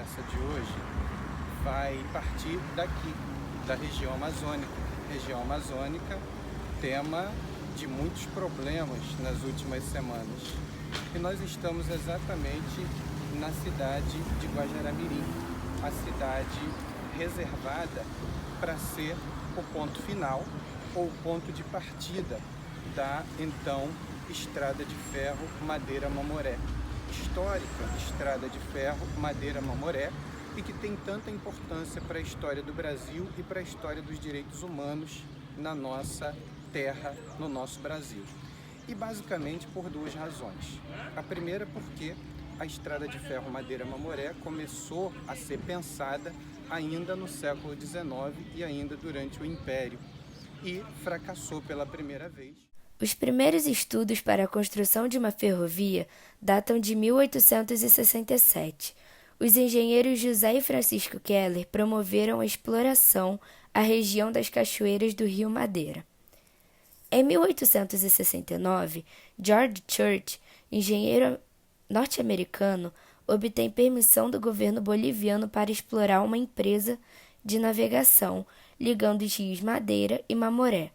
conversa de hoje vai partir daqui, da região amazônica. Região amazônica, tema de muitos problemas nas últimas semanas. E nós estamos exatamente na cidade de Guajará-Mirim, a cidade reservada para ser o ponto final ou o ponto de partida da então Estrada de Ferro Madeira-Mamoré. Histórica Estrada de Ferro Madeira-Mamoré, e que tem tanta importância para a história do Brasil e para a história dos direitos humanos na nossa terra, no nosso Brasil. E basicamente por duas razões. A primeira porque a Estrada de Ferro Madeira-Mamoré começou a ser pensada ainda no século XIX e ainda durante o Império, e fracassou pela primeira vez. Os primeiros estudos para a construção de uma ferrovia datam de 1867. Os engenheiros José e Francisco Keller promoveram a exploração à região das cachoeiras do Rio Madeira. Em 1869, George Church, engenheiro norte-americano, obtém permissão do governo boliviano para explorar uma empresa de navegação ligando os rios Madeira e Mamoré.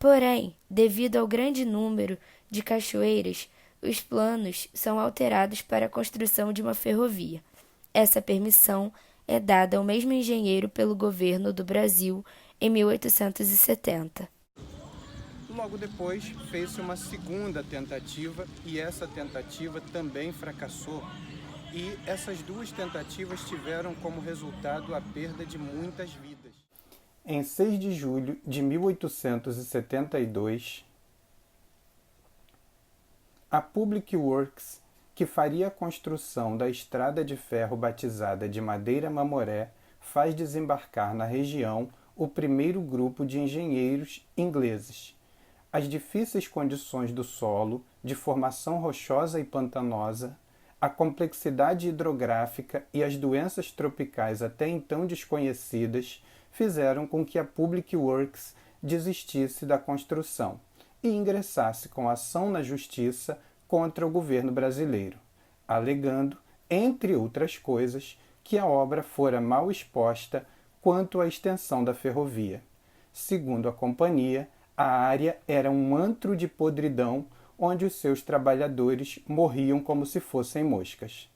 Porém, devido ao grande número de cachoeiras, os planos são alterados para a construção de uma ferrovia. Essa permissão é dada ao mesmo engenheiro pelo governo do Brasil em 1870. Logo depois, fez-se uma segunda tentativa e essa tentativa também fracassou. E essas duas tentativas tiveram como resultado a perda de muitas vidas. Em 6 de julho de 1872, a Public Works, que faria a construção da estrada de ferro batizada de Madeira-Mamoré, faz desembarcar na região o primeiro grupo de engenheiros ingleses. As difíceis condições do solo, de formação rochosa e pantanosa, a complexidade hidrográfica e as doenças tropicais até então desconhecidas fizeram com que a Public Works desistisse da construção e ingressasse com ação na justiça contra o governo brasileiro, alegando, entre outras coisas, que a obra fora mal exposta quanto à extensão da ferrovia. Segundo a companhia, a área era um antro de podridão onde os seus trabalhadores morriam como se fossem moscas.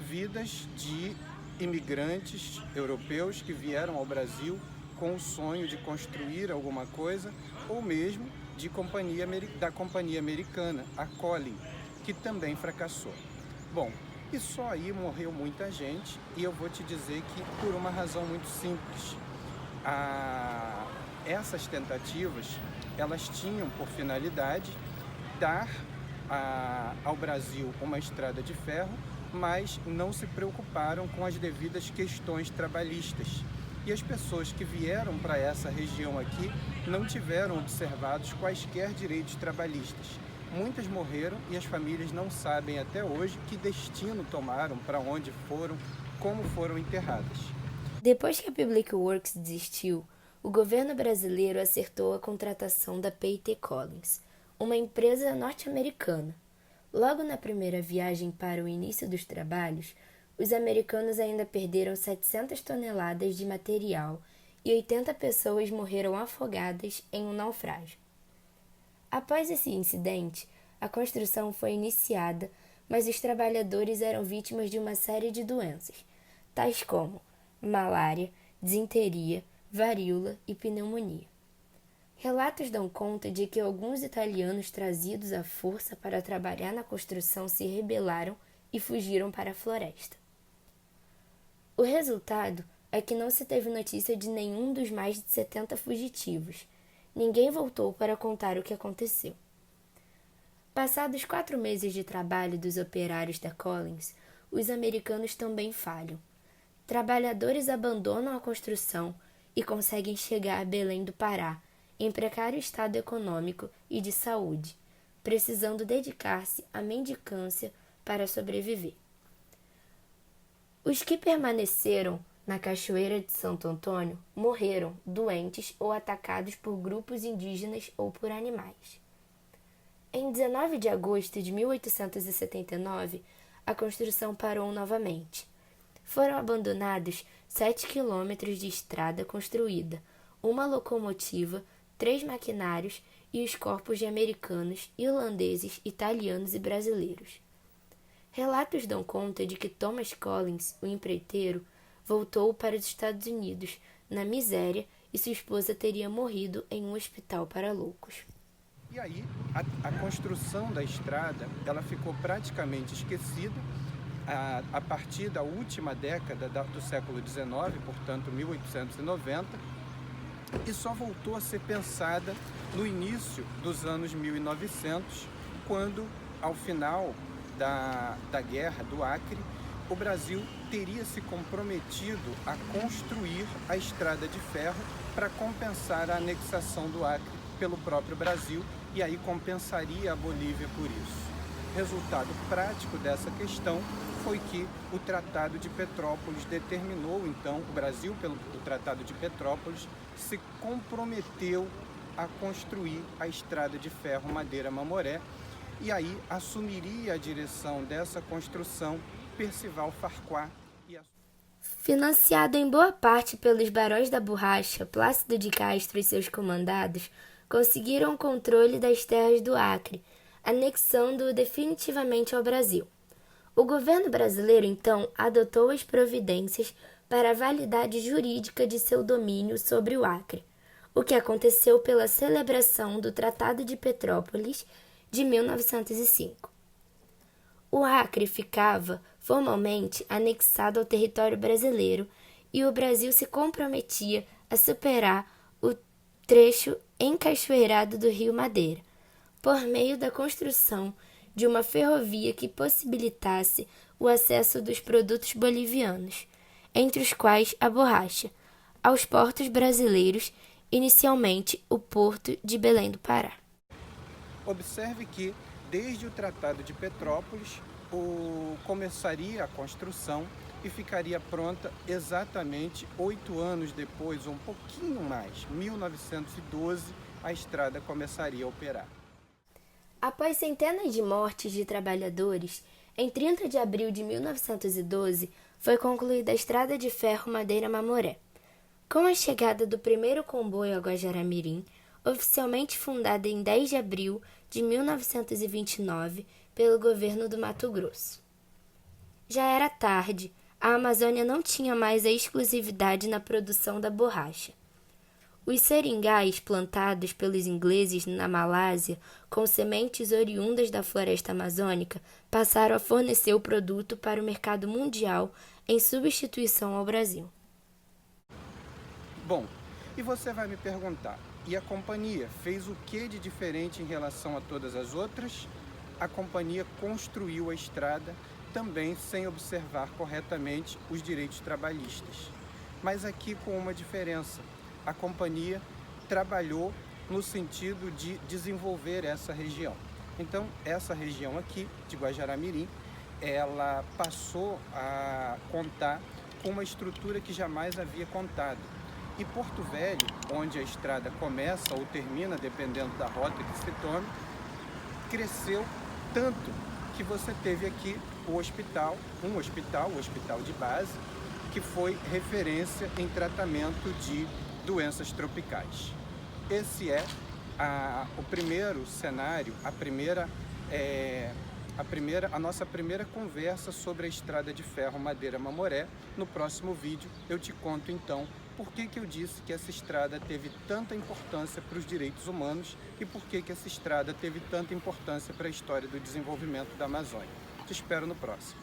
Vidas de imigrantes europeus que vieram ao Brasil com o sonho de construir alguma coisa, ou mesmo da companhia americana, a Collin, que também fracassou. Bom, e só aí morreu muita gente, e eu vou te dizer que por uma razão muito simples. Essas tentativas, elas tinham por finalidade dar ao Brasil uma estrada de ferro, mas não se preocuparam com as devidas questões trabalhistas. E as pessoas que vieram para essa região aqui não tiveram observados quaisquer direitos trabalhistas. Muitas morreram e as famílias não sabem até hoje que destino tomaram, para onde foram, como foram enterradas. Depois que a Public Works desistiu, o governo brasileiro acertou a contratação da P&T Collins, uma empresa norte-americana. Logo na primeira viagem para o início dos trabalhos, os americanos ainda perderam 700 toneladas de material e 80 pessoas morreram afogadas em um naufrágio. Após esse incidente, a construção foi iniciada, mas os trabalhadores eram vítimas de uma série de doenças, tais como malária, disenteria, varíola e pneumonia. Relatos dão conta de que alguns italianos trazidos à força para trabalhar na construção se rebelaram e fugiram para a floresta. O resultado é que não se teve notícia de nenhum dos mais de 70 fugitivos. Ninguém voltou para contar o que aconteceu. Passados 4 meses de trabalho dos operários da Collins, os americanos também falham. Trabalhadores abandonam a construção e conseguem chegar a Belém do Pará, em precário estado econômico e de saúde, precisando dedicar-se à mendicância para sobreviver. Os que permaneceram na Cachoeira de Santo Antônio morreram doentes ou atacados por grupos indígenas ou por animais. Em 19 de agosto de 1879, a construção parou novamente. Foram abandonados 7 quilômetros de estrada construída, uma locomotiva, 3 maquinários e os corpos de americanos, irlandeses, italianos e brasileiros. Relatos dão conta de que Thomas Collins, o empreiteiro, voltou para os Estados Unidos na miséria e sua esposa teria morrido em um hospital para loucos. E aí, a construção da estrada ela ficou praticamente esquecida a partir da última década do século XIX, portanto 1890, e só voltou a ser pensada no início dos anos 1900, quando, ao final da Guerra do Acre, o Brasil teria se comprometido a construir a estrada de ferro para compensar a anexação do Acre pelo próprio Brasil, e aí compensaria a Bolívia por isso. Resultado prático dessa questão foi que o Tratado de Petrópolis determinou, então, o Brasil, pelo Tratado de Petrópolis, se comprometeu a construir a estrada de ferro Madeira-Mamoré, e aí assumiria a direção dessa construção Percival Farquhar. Financiado em boa parte pelos barões da borracha, Plácido de Castro e seus comandados conseguiram o controle das terras do Acre, anexando-o definitivamente ao Brasil. O governo brasileiro, então, adotou as providências para a validade jurídica de seu domínio sobre o Acre, o que aconteceu pela celebração do Tratado de Petrópolis de 1905. O Acre ficava, formalmente, anexado ao território brasileiro e o Brasil se comprometia a superar o trecho encachoeirado do Rio Madeira, por meio da construção de uma ferrovia que possibilitasse o acesso dos produtos bolivianos, entre os quais a borracha, aos portos brasileiros, inicialmente o porto de Belém do Pará. Observe que, desde o Tratado de Petrópolis, começaria a construção e ficaria pronta exatamente 8 anos depois, ou um pouquinho mais, 1912, a estrada começaria a operar. Após centenas de mortes de trabalhadores, em 30 de abril de 1912 foi concluída a estrada de ferro Madeira-Mamoré. Com a chegada do primeiro comboio a Guajará-Mirim, oficialmente fundada em 10 de abril de 1929 pelo governo do Mato Grosso. Já era tarde, a Amazônia não tinha mais a exclusividade na produção da borracha. Os seringais plantados pelos ingleses na Malásia, com sementes oriundas da floresta amazônica, passaram a fornecer o produto para o mercado mundial em substituição ao Brasil. Bom, e você vai me perguntar, e a companhia fez o que de diferente em relação a todas as outras? A companhia construiu a estrada também sem observar corretamente os direitos trabalhistas. Mas aqui com uma diferença. A companhia trabalhou no sentido de desenvolver essa região. Então, essa região aqui, de Guajará-Mirim, ela passou a contar com uma estrutura que jamais havia contado. E Porto Velho, onde a estrada começa ou termina, dependendo da rota que se tome, cresceu tanto que você teve aqui o hospital, o hospital de base, que foi referência em tratamento de doenças tropicais. Esse é o primeiro cenário, a nossa primeira conversa sobre a estrada de ferro Madeira-Mamoré. No próximo vídeo eu te conto então por que eu disse que essa estrada teve tanta importância para os direitos humanos e por que essa estrada teve tanta importância para a história do desenvolvimento da Amazônia. Te espero no próximo.